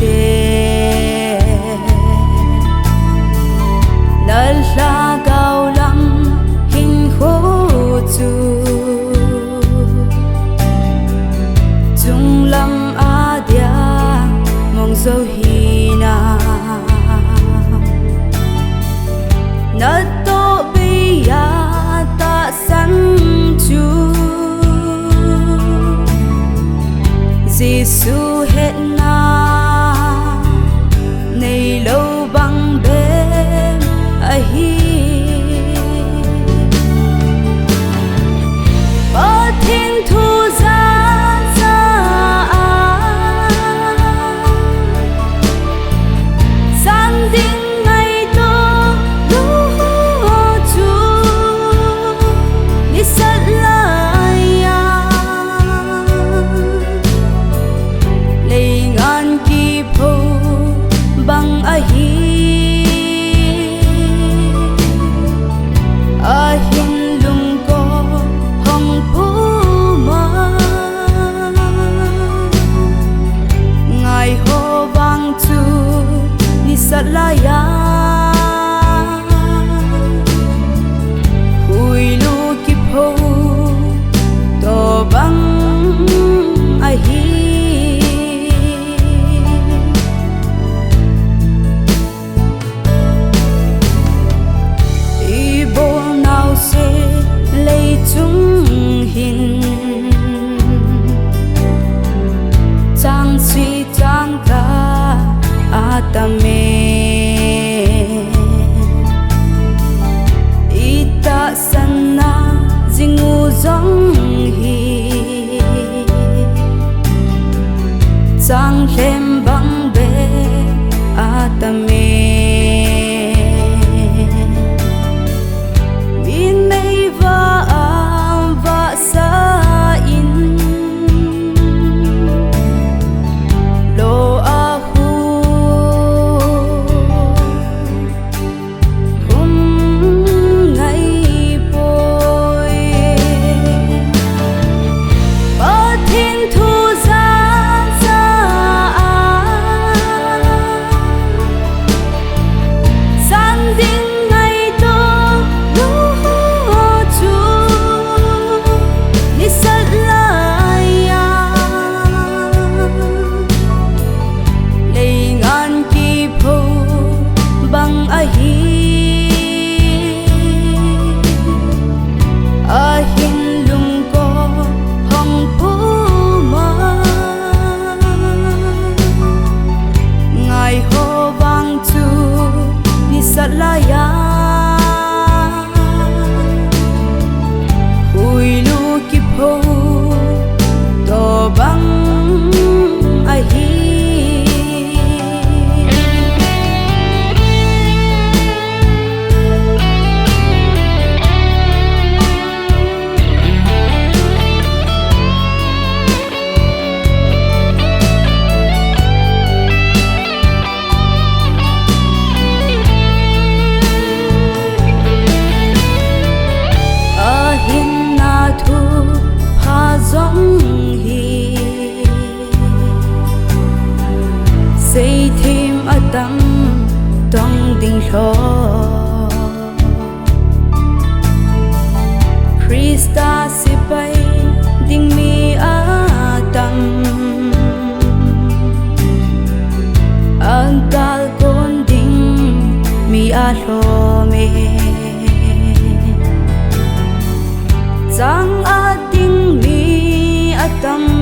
te nal la gao lam hin ho chu chung lam a dia mong zo hi na na to be ya ta san chu Giêsu hết na này lâu bằng bên ai có thiên thu ra san tiếng ngày to lúa chu đi sát lại lấy ngàn kỳ phô bằng ahin lung ko hong puma ngai ho bang chu ni salaya hui lu ki pho to bang chung hin chang suy chang ta atame ita sanna jingu zong hi chang lem bang be atame min nei va salaya hui lu ki pho to bang xây thêm ở tâm trong tình khó Krista sẽ bay tình mi ở tâm anh ta con tình mi ở lo mê giang ở tình mi ở tâm